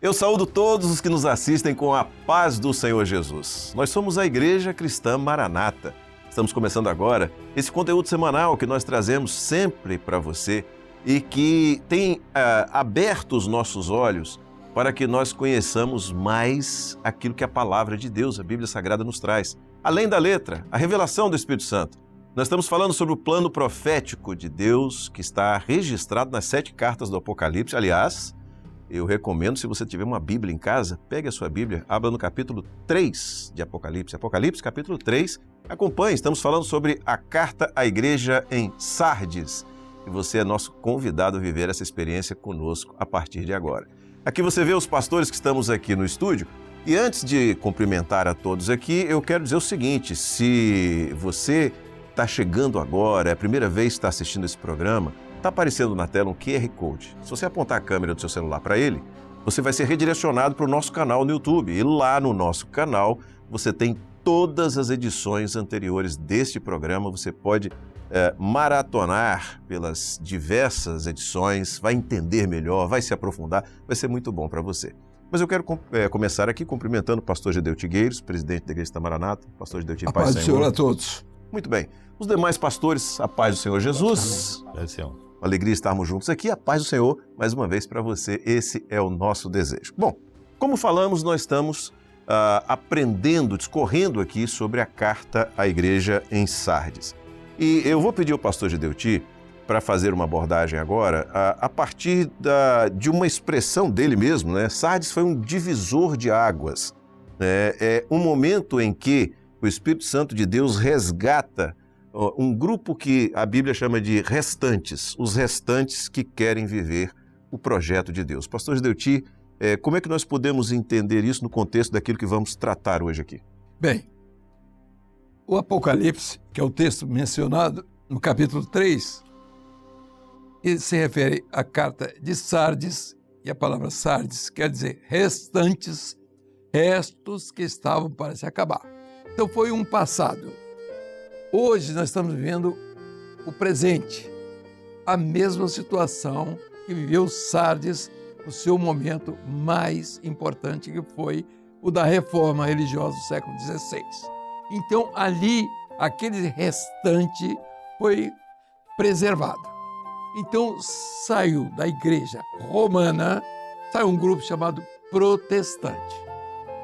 Eu saúdo todos os que nos assistem com a paz do Senhor Jesus. Nós somos a Igreja Cristã Maranata. Estamos começando agora esse conteúdo semanal que nós trazemos sempre para você e que tem aberto os nossos olhos para que nós conheçamos mais aquilo que a Palavra de Deus, a Bíblia Sagrada, nos traz. Além da letra, a revelação do Espírito Santo. Nós estamos falando sobre o plano profético de Deus que está registrado nas 7 cartas do Apocalipse. Aliás, eu recomendo, se você tiver uma Bíblia em casa, pegue a sua Bíblia, abra no capítulo 3 de Apocalipse. Apocalipse, capítulo 3. Acompanhe, estamos falando sobre a carta à igreja em Sardes. E você é nosso convidado a viver essa experiência conosco a partir de agora. Aqui você vê os pastores que estamos aqui no estúdio. E antes de cumprimentar a todos aqui, eu quero dizer o seguinte: se você está chegando agora, é a primeira vez que está assistindo esse programa, está aparecendo na tela um QR Code. Se você apontar a câmera do seu celular para ele, você vai ser redirecionado para o nosso canal no YouTube. E lá no nosso canal você tem todas as edições anteriores deste programa. Você pode maratonar pelas diversas edições, vai entender melhor, vai se aprofundar, vai ser muito bom para você. Mas eu quero começar aqui cumprimentando o pastor Gedeu Tigueiros, presidente da Igreja Maranata. Pastor Gedeu Tigueiros, paz do Senhor a todos. Muito bem. Os demais pastores, a paz do Senhor Jesus. Paz do Senhor. Uma alegria estarmos juntos aqui. A paz do Senhor, mais uma vez para você. Esse é o nosso desejo. Bom, como falamos, nós estamos aprendendo, discorrendo aqui sobre a carta à igreja em Sardes. E eu vou pedir ao pastor Gedeuti para fazer uma abordagem agora a partir de uma expressão dele mesmo, né? Sardes foi um divisor de águas. É um momento em que o Espírito Santo de Deus resgata um grupo que a Bíblia chama de restantes, os restantes que querem viver o projeto de Deus. Pastor Gedeuti, como é que nós podemos entender isso no contexto daquilo que vamos tratar hoje aqui? Bem, o Apocalipse, que é o texto mencionado no capítulo 3, ele se refere à carta de Sardes, e a palavra Sardes quer dizer restantes, restos que estavam para se acabar. Então foi um passado. Hoje nós estamos vivendo o presente, a mesma situação que viveu Sardes no seu momento mais importante, que foi o da reforma religiosa do século XVI. Então ali, aquele restante foi preservado. Então saiu da igreja romana, saiu um grupo chamado protestante.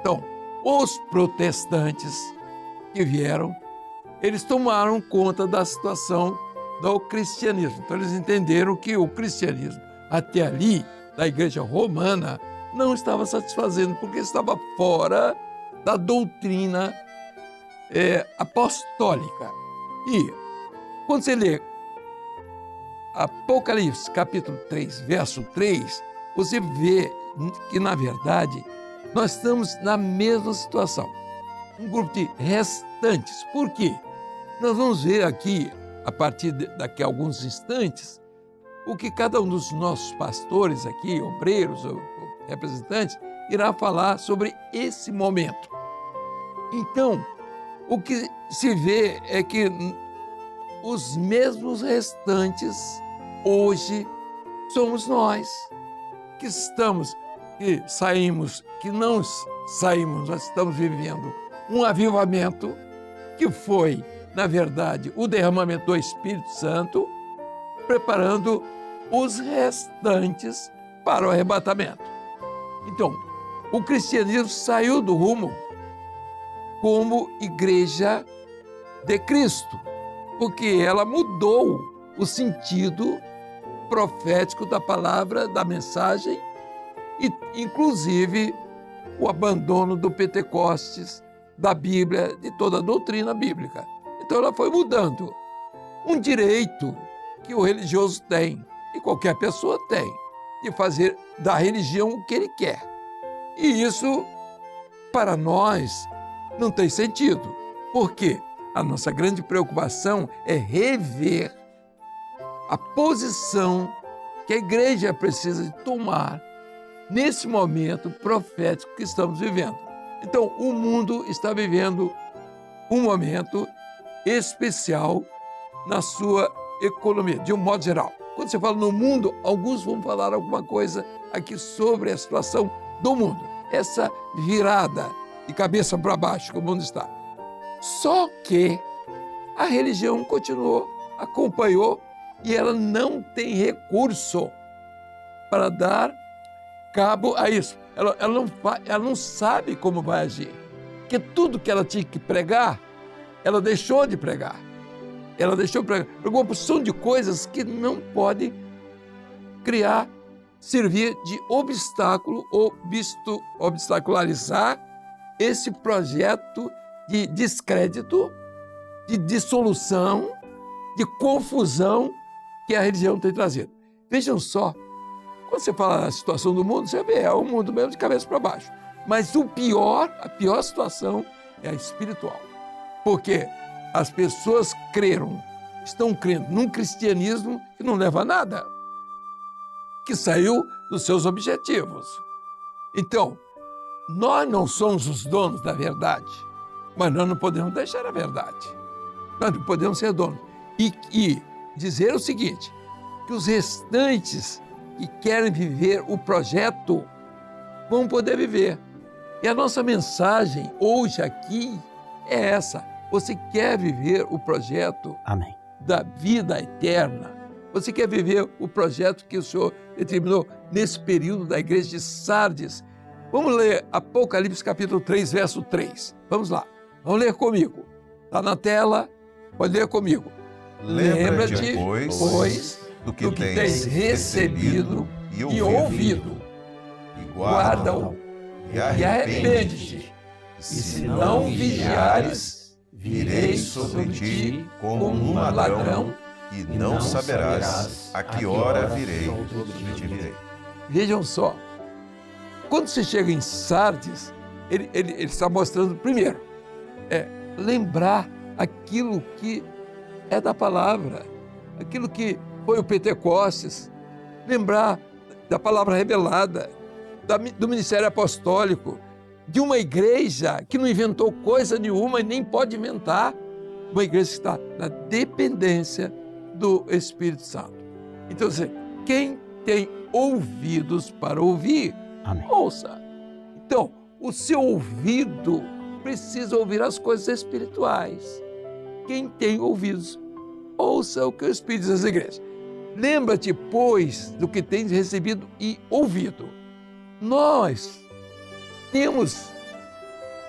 Então, os protestantes que vieram, eles tomaram conta da situação do cristianismo. Então eles entenderam que o cristianismo, até ali, da igreja romana, não estava satisfazendo, porque estava fora da doutrina apostólica. E quando você lê Apocalipse, capítulo 3, verso 3, você vê que, na verdade, nós estamos na mesma situação. Um grupo de restantes. Por quê? Nós vamos ver aqui, a partir daqui a alguns instantes, o que cada um dos nossos pastores aqui, obreiros ou representantes, irá falar sobre esse momento. Então, o que se vê é que os mesmos restantes hoje somos nós, que saímos, que não saímos, nós estamos vivendo um avivamento que foi, na verdade, o derramamento do Espírito Santo, preparando os restantes para o arrebatamento. Então, o cristianismo saiu do rumo como igreja de Cristo, porque ela mudou o sentido profético da palavra, da mensagem, e inclusive o abandono do Pentecostes, da Bíblia, de toda a doutrina bíblica. Então ela foi mudando um direito que o religioso tem, e qualquer pessoa tem, de fazer da religião o que ele quer. E isso, para nós, não tem sentido. Por quê? A nossa grande preocupação é rever a posição que a igreja precisa de tomar nesse momento profético que estamos vivendo. Então, o mundo está vivendo um momento especial na sua economia, de um modo geral. Quando você fala no mundo, alguns vão falar alguma coisa aqui sobre a situação do mundo, essa virada de cabeça para baixo que o mundo está. Só que a religião continuou, acompanhou, e ela não tem recurso para dar cabo a isso. Ela não sabe como vai agir, porque tudo que ela tinha que pregar, ela deixou de pregar. Ela deixou de pregar. Pregou uma porção de coisas que não pode servir de obstáculo ou obstacularizar esse projeto de descrédito, de dissolução, de confusão que a religião tem trazido. Vejam só, quando você fala da situação do mundo, você vê, é o mundo mesmo de cabeça para baixo. Mas a pior situação é a espiritual. Porque as pessoas estão crendo num cristianismo que não leva a nada, que saiu dos seus objetivos. Então, nós não somos os donos da verdade, mas nós não podemos deixar a verdade. Nós não podemos ser donos. E dizer o seguinte, que os restantes que querem viver o projeto vão poder viver. E a nossa mensagem hoje aqui é essa. Você quer viver o projeto Amém. da vida eterna? Você quer viver o projeto que o Senhor determinou nesse período da igreja de Sardes? Vamos ler Apocalipse capítulo 3, verso 3. Vamos lá. Vamos ler comigo. Está na tela, pode ler comigo. Lembra-te, pois, do que tens recebido e ouvido, e guarda-o, e arrepende-te. E se não vigiares, virei sobre ti como um ladrão, e não saberás a que hora virei e te virei. Vejam só, quando você chega em Sardes, ele está mostrando, primeiro, lembrar aquilo que é da palavra, aquilo que foi o Pentecostes, lembrar da palavra revelada, do ministério apostólico, de uma igreja que não inventou coisa nenhuma e nem pode inventar, uma igreja que está na dependência do Espírito Santo. Então, quem tem ouvidos para ouvir, Amém. ouça. Então, o seu ouvido precisa ouvir as coisas espirituais. Quem tem ouvidos, ouça o que o Espírito diz às igrejas. Lembra-te, pois, do que tens recebido e ouvido. Nós temos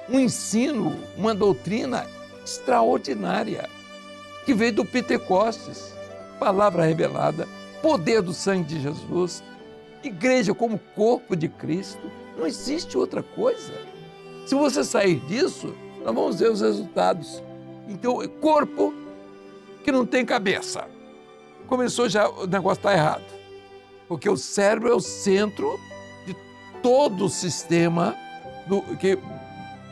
um ensino, uma doutrina extraordinária que veio do Pentecostes, palavra revelada, poder do sangue de Jesus, igreja como corpo de Cristo. Não existe outra coisa. Se você sair disso, nós vamos ver os resultados. Então, corpo que não tem cabeça. Começou já, o negócio está errado. Porque o cérebro é o centro de todo o sistema que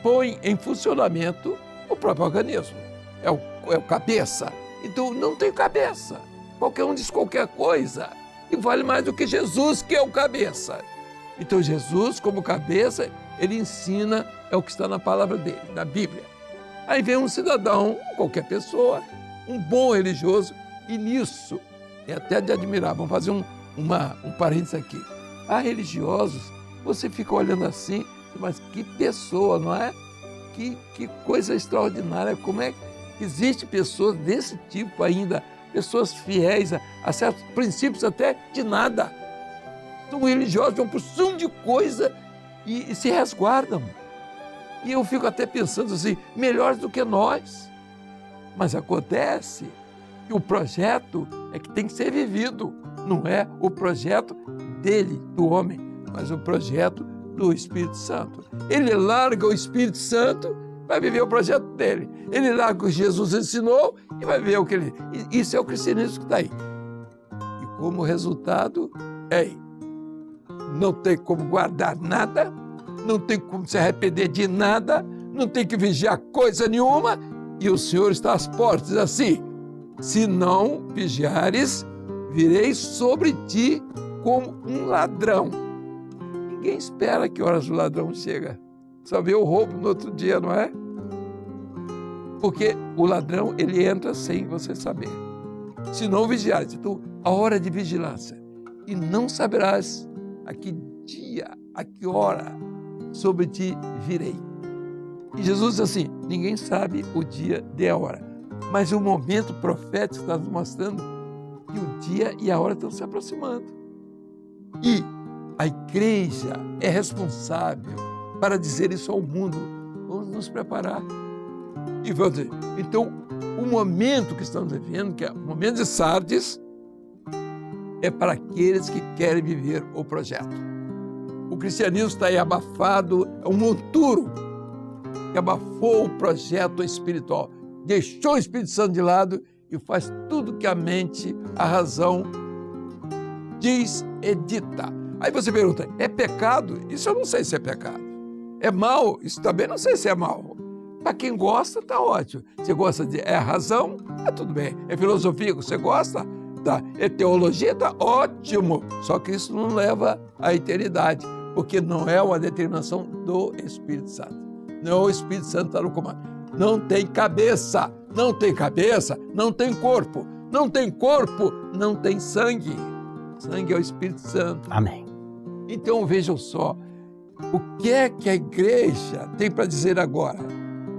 põe em funcionamento o próprio organismo. É o cabeça. Então, não tem cabeça. Qualquer um diz qualquer coisa e vale mais do que Jesus, que é o cabeça. Então, Jesus, como cabeça, ele ensina, é o que está na palavra dele, na Bíblia. Aí vem um cidadão, qualquer pessoa, um bom religioso, e nisso é até de admirar. Vamos fazer um parênteses aqui. Há religiosos, você fica olhando assim, mas que pessoa, não é? Que coisa extraordinária. Como é que existe pessoas desse tipo ainda, pessoas fiéis a certos princípios até de nada. São religiosos de uma porção de coisa e se resguardam. E eu fico até pensando assim, melhores do que nós. Mas acontece que o projeto é que tem que ser vivido. Não é o projeto dele, do homem, mas o projeto do Espírito Santo. Ele larga o Espírito Santo, vai viver o projeto dele. Ele larga o que Jesus ensinou e vai viver o que ele... Isso é o cristianismo que está aí. E como resultado, não tem como guardar nada, não tem como se arrepender de nada, não tem que vigiar coisa nenhuma, e o Senhor está às portas assim: se não vigiares, virei sobre ti como um ladrão. Ninguém espera que horas o ladrão chega. Só vê o roubo no outro dia, não é? Porque o ladrão, ele entra sem você saber. Se não vigiares, então a hora de vigilância. E não saberás a que dia a que hora sobre ti virei. E Jesus diz assim, ninguém sabe o dia e a hora, mas o momento profético está nos mostrando que o dia e a hora estão se aproximando. E a igreja é responsável para dizer isso ao mundo. Vamos nos preparar. E vamos dizer, então, o momento que estamos vivendo, que é o momento de Sardes, é para aqueles que querem viver o projeto. O cristianismo está aí abafado, é um monturo que abafou o projeto espiritual, deixou o Espírito Santo de lado e faz tudo que a mente, a razão diz e dita. Aí você pergunta, é pecado? Isso eu não sei se é pecado. É mal? Isso também não sei se é mal. Para quem gosta, tá ótimo. Você gosta de razão? Tudo bem. É filosofia que você gosta? Tá. É teologia? Tá ótimo. Só que isso não leva à eternidade, porque não é uma determinação do Espírito Santo. Não, o Espírito Santo está no comando. Não tem cabeça. Não tem cabeça, não tem corpo. Não tem corpo, não tem sangue. Sangue é o Espírito Santo. Amém. Então vejam só, o que é que a igreja tem para dizer agora?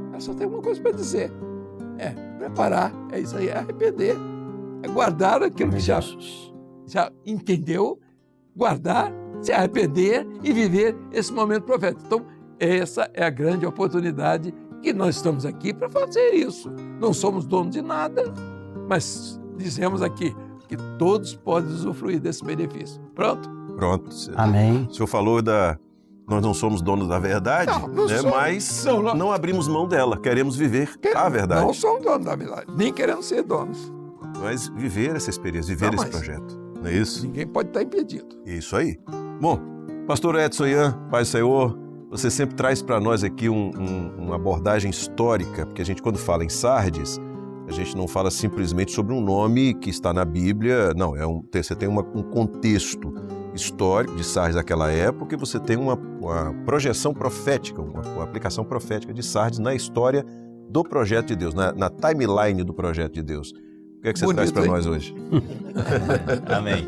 Ela só tem uma coisa para dizer. É preparar, é isso aí, é arrepender. É guardar aquilo que já entendeu, guardar, se arrepender e viver esse momento profético. Então, essa é a grande oportunidade que nós estamos aqui para fazer isso. Não somos donos de nada, mas dizemos aqui que todos podem usufruir desse benefício. Pronto? Pronto. Amém. O senhor falou nós não somos donos da verdade, não né? somos. Mas Não. não abrimos mão dela, queremos viver a verdade. Não somos donos da verdade, nem queremos ser donos. Mas viver essa experiência, viver esse projeto, não é isso? Ninguém pode estar impedido. Isso aí. Bom, pastor Edson Ian, Paz do Senhor, você sempre traz para nós aqui uma abordagem histórica, porque a gente quando fala em Sardes, a gente não fala simplesmente sobre um nome que está na Bíblia, não, você tem um contexto histórico de Sardes daquela época e você tem uma projeção profética, uma aplicação profética de Sardes na história do projeto de Deus, na timeline do projeto de Deus. O que é que você traz para nós hoje? Amém.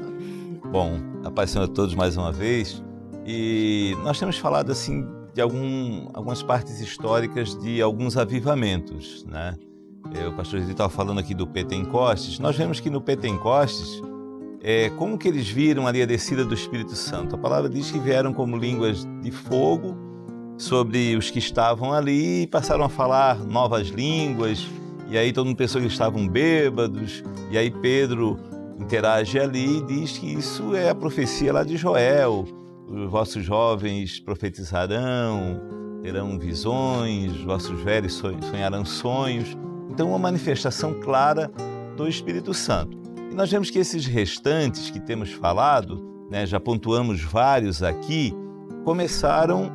Bom, a paz do Senhor a todos mais uma vez. E nós temos falado assim de algumas partes históricas de alguns avivamentos, né? O pastor Zito estava falando aqui do Pentecostes. Nós vemos que no Pentecostes, como que eles viram ali a descida do Espírito Santo? A palavra diz que vieram como línguas de fogo sobre os que estavam ali e passaram a falar novas línguas. E aí todo mundo pensou que eles estavam bêbados. E aí Pedro interage ali e diz que isso é a profecia lá de Joel. Os vossos jovens profetizarão, terão visões, os vossos velhos sonharão sonhos. Então, uma manifestação clara do Espírito Santo. E nós vemos que esses restantes que temos falado, né, já pontuamos vários aqui, começaram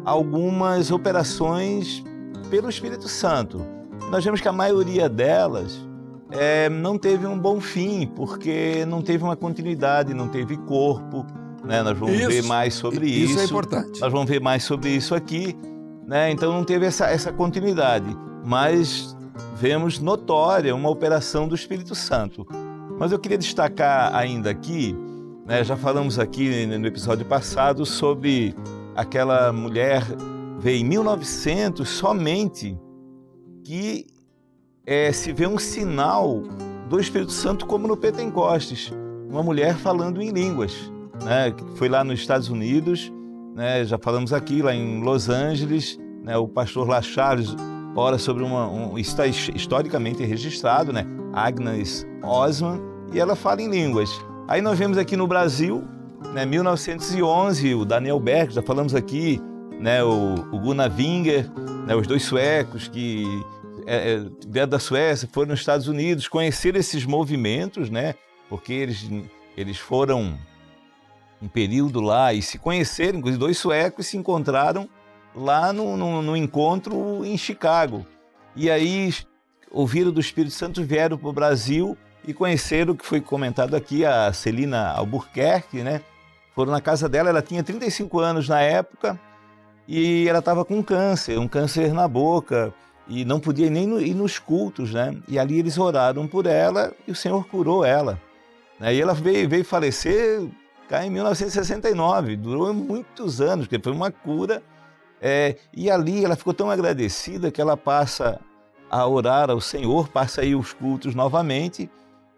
algumas operações pelo Espírito Santo. E nós vemos que a maioria delas não teve um bom fim, porque não teve uma continuidade, não teve corpo. Né? Nós vamos ver mais sobre isso. Isso é importante. Nós vamos ver mais sobre isso aqui. Né? Então não teve essa continuidade, mas vemos notória uma operação do Espírito Santo. Mas eu queria destacar ainda aqui, né? Já falamos aqui no episódio passado sobre aquela mulher, veio em 1900 somente, que se vê um sinal do Espírito Santo como no Pentecostes, uma mulher falando em línguas. Né, foi lá nos Estados Unidos, né, já falamos aqui, lá em Los Angeles, né, o pastor lá Charles ora sobre está historicamente registrado, né, Agnes Osman, e ela fala em línguas. Aí nós vemos aqui no Brasil, né, 1911, o Daniel Berg, já falamos aqui, né, o Gunnar Winger, né, os dois suecos que vieram da Suécia, foram nos Estados Unidos, conheceram esses movimentos, né, porque eles foram um período lá e se conheceram, os dois suecos se encontraram lá no encontro em Chicago. E aí ouviram do Espírito Santo, vieram para o Brasil e conheceram o que foi comentado aqui, a Celina Albuquerque, né? Foram na casa dela, ela tinha 35 anos na época e ela estava com um câncer na boca e não podia nem ir nos cultos, né? E ali eles oraram por ela e o Senhor curou ela. E ela veio falecer cá em 1969. Durou muitos anos, porque foi uma cura. E ali ela ficou tão agradecida que ela passa a orar ao Senhor, passa aí os cultos novamente,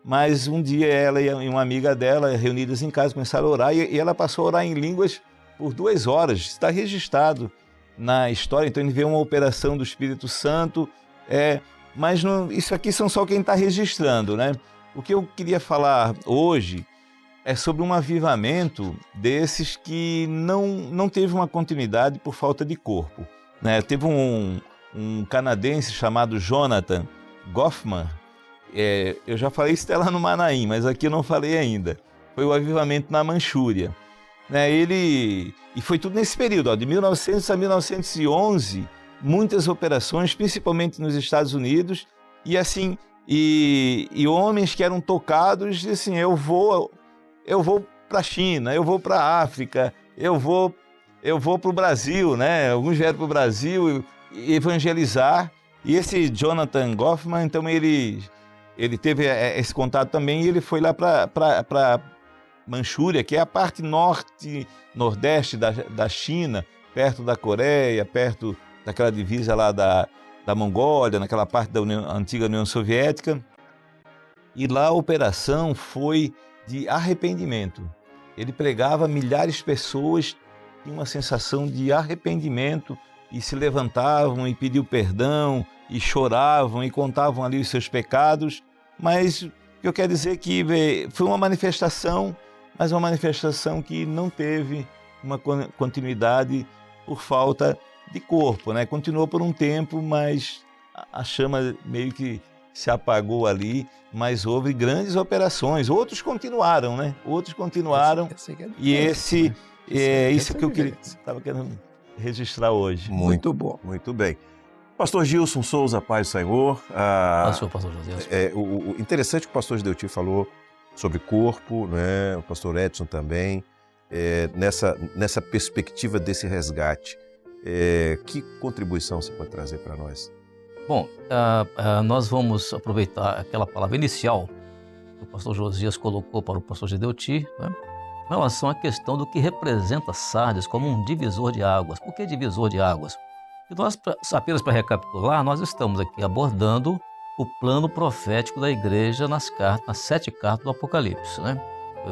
mas um dia ela e uma amiga dela, reunidas em casa, começaram a orar e ela passou a orar em línguas por 2 horas. Está registrado na história, então ele vê uma operação do Espírito Santo, mas não, isso aqui são só quem está registrando, né? O que eu queria falar hoje é sobre um avivamento desses que não teve uma continuidade por falta de corpo, né? Teve um canadense chamado Jonathan Goffman, eu já falei isso até lá no Manaim, mas aqui eu não falei ainda. Foi o avivamento na Manchúria, né? E foi tudo nesse período, de 1900 a 1911, muitas operações, principalmente nos Estados Unidos, e assim, e homens que eram tocados, e assim, eu vou para a China, eu vou para a África, eu vou para o Brasil, né? Alguns vieram para o Brasil evangelizar, e esse Jonathan Goffman, então ele teve esse contato também, e ele foi lá para Manchúria, que é a parte nordeste da China, perto da Coreia, perto daquela divisa lá da Mongólia, naquela parte da antiga União Soviética, e lá a operação foi de arrependimento. Ele pregava, milhares de pessoas tinham uma sensação de arrependimento e se levantavam e pediam perdão e choravam e contavam ali os seus pecados, mas o que eu quero dizer é que foi uma manifestação, mas uma manifestação que não teve uma continuidade por falta de corpo, né? Continuou por um tempo, mas a chama meio que se apagou ali, mas houve grandes operações. Outros continuaram, né? Outros continuaram. E isso que eu estava querendo registrar hoje. Muito bom. Muito bem. Pastor Gilson Souza, paz do Senhor. Pastor José. O interessante que o pastor Gideuti falou sobre corpo, né? O pastor Edson também, nessa perspectiva desse resgate. Que contribuição você pode trazer para nós? Bom, nós vamos aproveitar aquela palavra inicial que o pastor Josias colocou para o pastor Gideuti, né, em relação à questão do que representa Sardes como um divisor de águas. Por que divisor de águas? E nós, apenas para recapitular, nós estamos aqui abordando o plano profético da igreja nas 7 cartas do Apocalipse, né?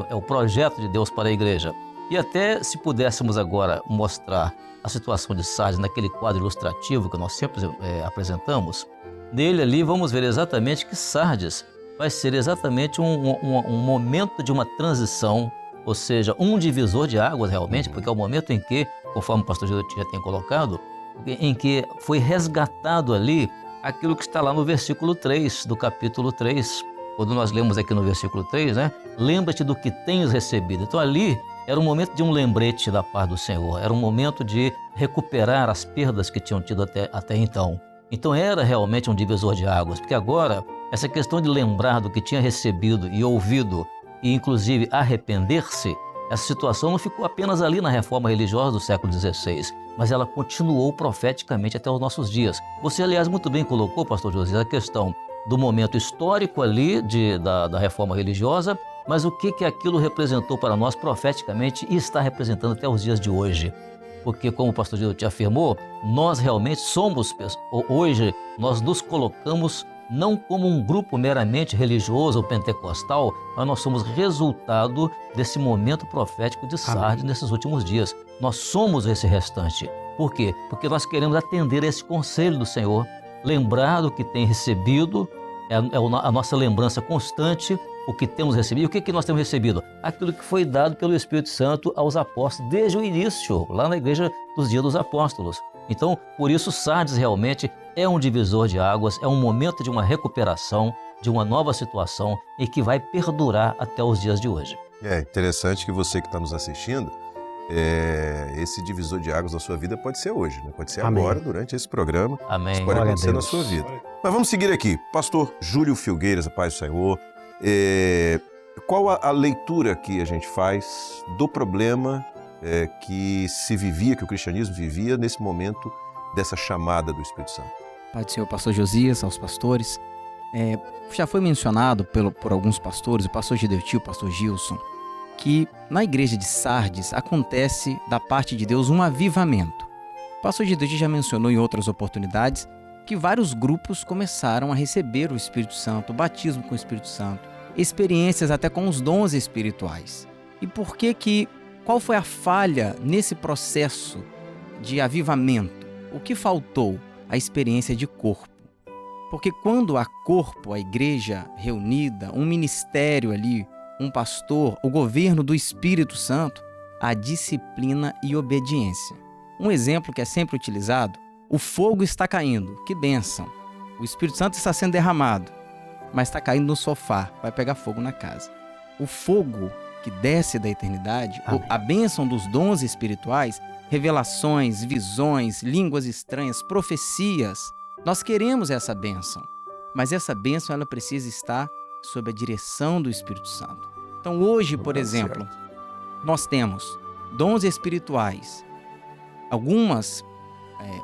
É o projeto de Deus para a igreja. E até se pudéssemos agora mostrar a situação de Sardes naquele quadro ilustrativo que nós sempre apresentamos, nele ali vamos ver exatamente que Sardes vai ser exatamente um momento de uma transição, ou seja, um divisor de águas realmente, porque é o momento em que, conforme o pastor Gilberto já tem colocado, em que foi resgatado ali aquilo que está lá no versículo 3 do capítulo 3, quando nós lemos aqui no versículo 3, né? Lembra-te do que tens recebido. Então ali era um momento de um lembrete da parte do Senhor, era um momento de recuperar as perdas que tinham tido até então. Então era realmente um divisor de águas, porque agora essa questão de lembrar do que tinha recebido e ouvido e inclusive arrepender-se, essa situação não ficou apenas ali na reforma religiosa do século XVI, mas ela continuou profeticamente até os nossos dias. Você, aliás, muito bem colocou, pastor José, a questão do momento histórico ali da reforma religiosa, mas o que aquilo representou para nós profeticamente e está representando até os dias de hoje. Porque, como o pastor Gilberto afirmou, nós realmente somos, hoje, nós nos colocamos não como um grupo meramente religioso ou pentecostal, mas nós somos resultado desse momento profético de Sardes nesses últimos dias. Nós somos esse restante. Por quê? Porque nós queremos atender a esse conselho do Senhor, lembrar do que tem recebido, a nossa lembrança constante, o que temos recebido. E o que nós temos recebido? Aquilo que foi dado pelo Espírito Santo aos apóstolos desde o início, lá na igreja dos dias dos apóstolos. Então, por isso, Sardes realmente é um divisor de águas, é um momento de uma recuperação, de uma nova situação e que vai perdurar até os dias de hoje. É interessante que você que está nos assistindo, esse divisor de águas da sua vida pode ser hoje, né? Pode ser agora, durante esse programa. Amém. Isso pode acontecer na sua vida. Mas vamos seguir aqui. Pastor Júlio Filgueiras, a paz do Senhor. Qual a leitura que a gente faz do problema que se vivia, que o cristianismo vivia nesse momento dessa chamada do Espírito Santo? Pai do Senhor, pastor Josias, aos pastores. Já foi mencionado por alguns pastores, o pastor Gideuti, o pastor Gilson, que na igreja de Sardes acontece da parte de Deus um avivamento. O pastor Gideoti já mencionou em outras oportunidades que vários grupos começaram a receber o Espírito Santo, o batismo com o Espírito Santo, experiências até com os dons espirituais. E qual foi a falha nesse processo de avivamento? O que faltou? A experiência de corpo. Porque quando há corpo, a igreja reunida, um ministério ali, um pastor, o governo do Espírito Santo, há disciplina e obediência. Um exemplo que é sempre utilizado: o fogo está caindo, que bênção. O Espírito Santo está sendo derramado, mas está caindo no sofá, vai pegar fogo na casa. O fogo que desce da eternidade, a bênção dos dons espirituais, revelações, visões, línguas estranhas, profecias, nós queremos essa bênção, mas essa bênção ela precisa estar sob a direção do Espírito Santo. Então hoje, por exemplo, nós temos dons espirituais. Algumas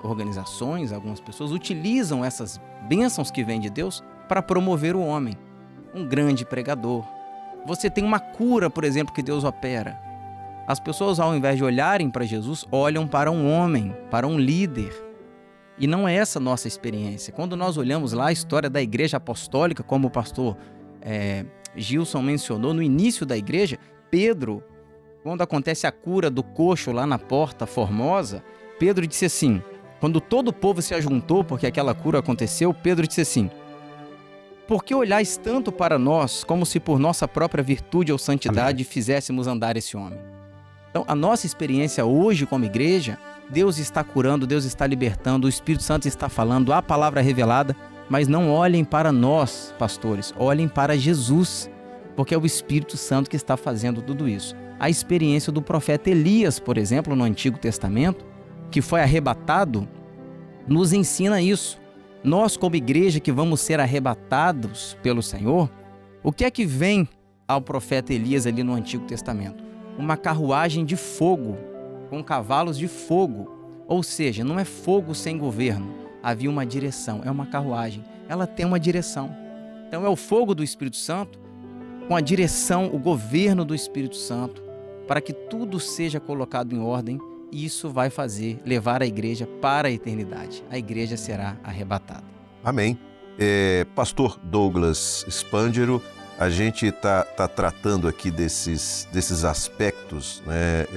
organizações, algumas pessoas utilizam essas bênçãos que vêm de Deus para promover o homem. Um grande pregador. Você tem uma cura, por exemplo, que Deus opera. As pessoas, ao invés de olharem para Jesus, olham para um homem, para um líder. E não é essa a nossa experiência. Quando nós olhamos lá a história da igreja apostólica, como o pastor Gilson mencionou, no início da igreja, Pedro, quando acontece a cura do coxo lá na Porta Formosa, Pedro disse assim, quando todo o povo se ajuntou, porque aquela cura aconteceu, Pedro disse assim: por que olhais tanto para nós, como se por nossa própria virtude ou santidade fizéssemos andar esse homem? Então, a nossa experiência hoje como igreja, Deus está curando, Deus está libertando, o Espírito Santo está falando, a palavra revelada, mas não olhem para nós, pastores, olhem para Jesus, porque é o Espírito Santo que está fazendo tudo isso. A experiência do profeta Elias, por exemplo, no Antigo Testamento, que foi arrebatado, nos ensina isso. Nós, como igreja que vamos ser arrebatados pelo Senhor, o que é que vem ao profeta Elias ali no Antigo Testamento? Uma carruagem de fogo, com cavalos de fogo. Ou seja, não é fogo sem governo. Havia uma direção, é uma carruagem. Ela tem uma direção. Então é o fogo do Espírito Santo, com a direção, o governo do Espírito Santo, para que tudo seja colocado em ordem. E isso vai levar a igreja para a eternidade. A igreja será arrebatada. Amém. Pastor Douglas Spangero, a gente está tratando aqui desses aspectos, né,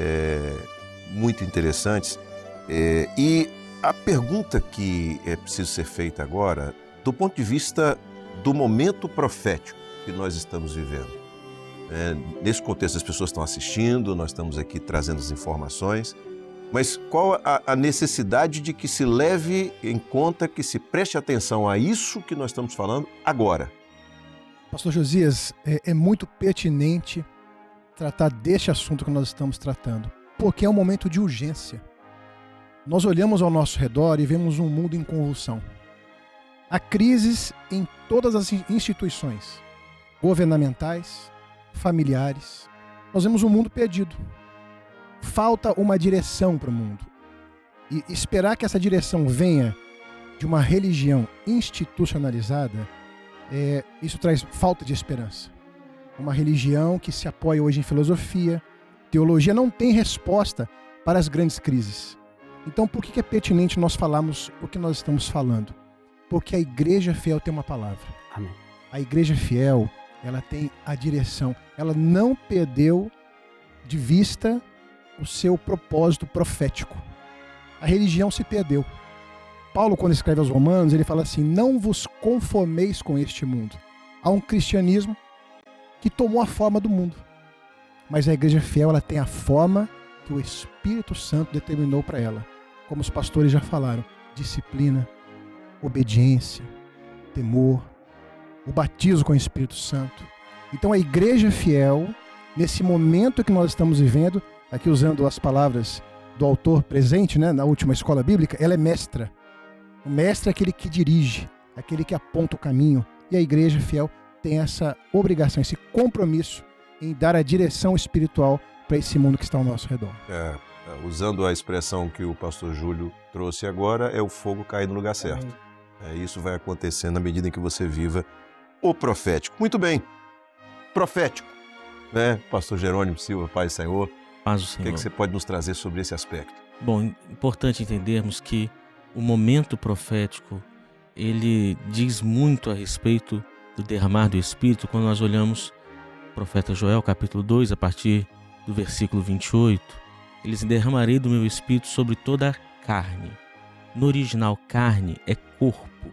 muito interessantes. E a pergunta que é preciso ser feita agora, do ponto de vista do momento profético que nós estamos vivendo. Nesse contexto, as pessoas estão assistindo, nós estamos aqui trazendo as informações. Mas qual a necessidade de que se leve em conta, que se preste atenção a isso que nós estamos falando agora? Pastor Josias, é muito pertinente tratar deste assunto que nós estamos tratando, porque é um momento de urgência. Nós olhamos ao nosso redor e vemos um mundo em convulsão. Há crises em todas as instituições, governamentais, familiares. Nós vemos um mundo perdido. Falta uma direção para o mundo. E esperar que essa direção venha de uma religião institucionalizada, isso traz falta de esperança. Uma religião que se apoia hoje em filosofia, teologia, não tem resposta para as grandes crises. Então, por que é pertinente nós falarmos o que nós estamos falando? Porque a igreja fiel tem uma palavra. Amém. A igreja fiel, ela tem a direção. Ela não perdeu de vista o seu propósito profético. A religião se perdeu. Paulo, quando escreve aos Romanos, ele fala assim: não vos conformeis com este mundo. Há um cristianismo que tomou a forma do mundo. Mas a igreja fiel, ela tem a forma que o Espírito Santo determinou para ela. Como os pastores já falaram: disciplina, obediência, temor, o batismo com o Espírito Santo. Então a igreja fiel, nesse momento que nós estamos vivendo, aqui usando as palavras do autor presente, né, na última escola bíblica, ela é mestra. O mestre é aquele que dirige, aquele que aponta o caminho. E a igreja fiel tem essa obrigação, esse compromisso em dar a direção espiritual para esse mundo que está ao nosso redor. Usando a expressão que o pastor Júlio trouxe agora, é o fogo cair no lugar certo. Isso vai acontecer na medida em que você viva o profético. Muito bem. Profético. né? Pastor Jerônimo Silva, Pai do Senhor, Paz do o Senhor. que você pode nos trazer sobre esse aspecto? Bom, importante entendermos que o momento profético, ele diz muito a respeito do derramar do Espírito quando nós olhamos o profeta Joel, capítulo 2, a partir do versículo 28. Eles derramarei do meu Espírito sobre toda a carne. No original, carne é corpo.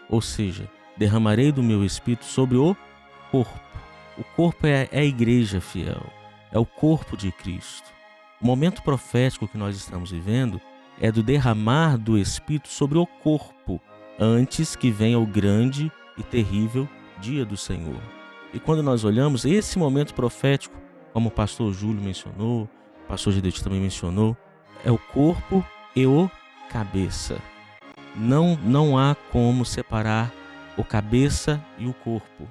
Ou seja, derramarei do meu Espírito sobre o corpo. O corpo é a igreja fiel, é o corpo de Cristo. O momento profético que nós estamos vivendo é do derramar do Espírito sobre o corpo, antes que venha o grande e terrível dia do Senhor. E quando nós olhamos esse momento profético, como o pastor Júlio mencionou, o pastor Gedete também mencionou, é o corpo e o cabeça. Não há como separar o cabeça e o corpo.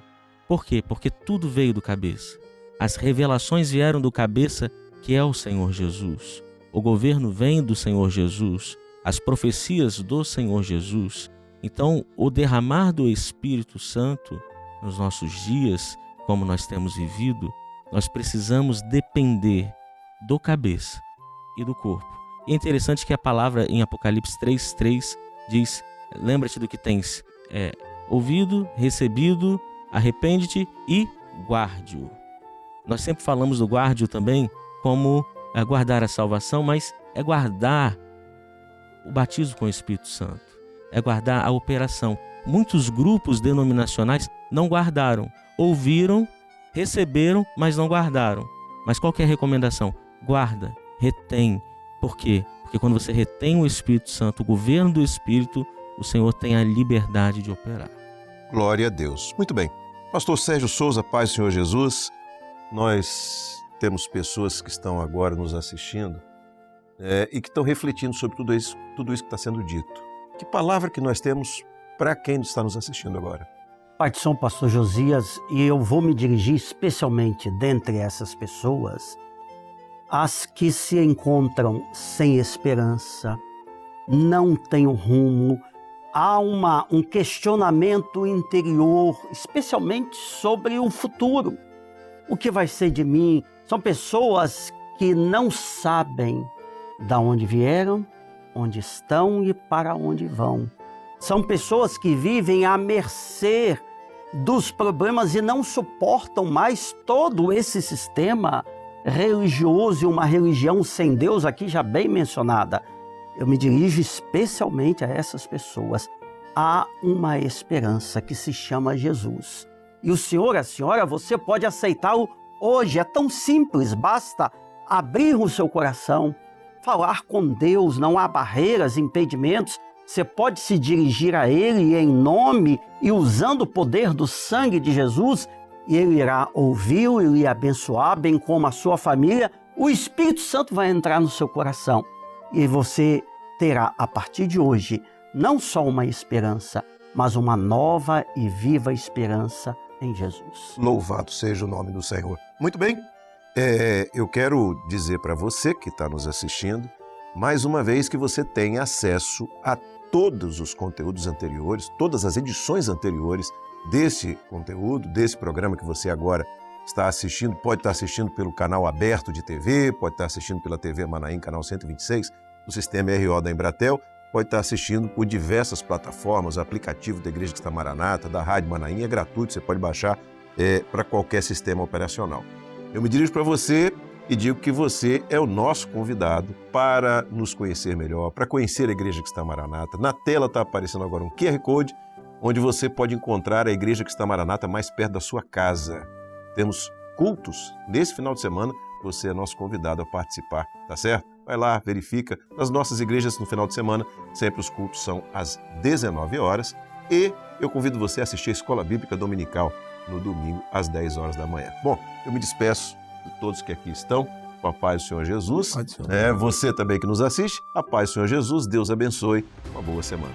Por quê? Porque tudo veio do cabeça. As revelações vieram do cabeça, que é o Senhor Jesus. O governo vem do Senhor Jesus. As profecias do Senhor Jesus. Então, o derramar do Espírito Santo nos nossos dias, como nós temos vivido, nós precisamos depender do cabeça e do corpo. E é interessante que a palavra em Apocalipse 3:3 diz: lembra-te do que tens ouvido, recebido, arrepende-te e guarde-o. Nós sempre falamos do guarde-o também como guardar a salvação, mas é guardar o batismo com o Espírito Santo, é guardar a operação. Muitos grupos denominacionais não guardaram, ouviram, receberam, mas não guardaram. Mas qual que é a recomendação? Guarda, retém. Por quê? Porque quando você retém o Espírito Santo, o governo do Espírito, o Senhor tem a liberdade de operar. Glória a Deus. Muito bem. Pastor Sérgio Souza, Pai do Senhor Jesus, nós temos pessoas que estão agora nos assistindo e que estão refletindo sobre tudo isso que está sendo dito. Que palavra que nós temos para quem está nos assistindo agora? Pai de São Pastor Josias, e eu vou me dirigir especialmente dentre essas pessoas, as que se encontram sem esperança, não têm um rumo, há um questionamento interior, especialmente sobre o futuro. O que vai ser de mim? São pessoas que não sabem de onde vieram, onde estão e para onde vão. São pessoas que vivem à mercê dos problemas e não suportam mais todo esse sistema religioso e uma religião sem Deus, aqui já bem mencionada. Eu me dirijo especialmente a essas pessoas. Há uma esperança que se chama Jesus. E o senhor, a senhora, você pode aceitá-lo hoje. É tão simples, basta abrir o seu coração, falar com Deus, não há barreiras, impedimentos. Você pode se dirigir a Ele em nome e usando o poder do sangue de Jesus, e Ele irá ouvi-lo e lhe abençoar, bem como a sua família. O Espírito Santo vai entrar no seu coração e você terá, a partir de hoje, não só uma esperança, mas uma nova e viva esperança em Jesus. Louvado seja o nome do Senhor. Muito bem, eu quero dizer para você que está nos assistindo, mais uma vez, que você tem acesso a todos os conteúdos anteriores, todas as edições anteriores desse conteúdo, desse programa que você agora está assistindo. Pode estar assistindo pelo canal aberto de TV, pode estar assistindo pela TV Manaim, canal 126, do sistema RO da Embratel, pode estar assistindo por diversas plataformas, o aplicativo da Igreja Cristã Maranata, da Rádio Manaim, é gratuito, você pode baixar para qualquer sistema operacional. Eu me dirijo para você e digo que você é o nosso convidado para nos conhecer melhor, para conhecer a Igreja Cristã Maranata. Na tela está aparecendo agora um QR Code, onde você pode encontrar a Igreja Cristã Maranata mais perto da sua casa. Temos cultos nesse final de semana, você é nosso convidado a participar, tá certo? Vai lá, verifica. Nas nossas igrejas, no final de semana, sempre os cultos são às 19 horas e eu convido você a assistir a Escola Bíblica Dominical no domingo, às 10 horas da manhã. Bom, eu me despeço de todos que aqui estão, com a paz do Senhor Jesus. Você também que nos assiste, a paz do Senhor Jesus, Deus abençoe, uma boa semana.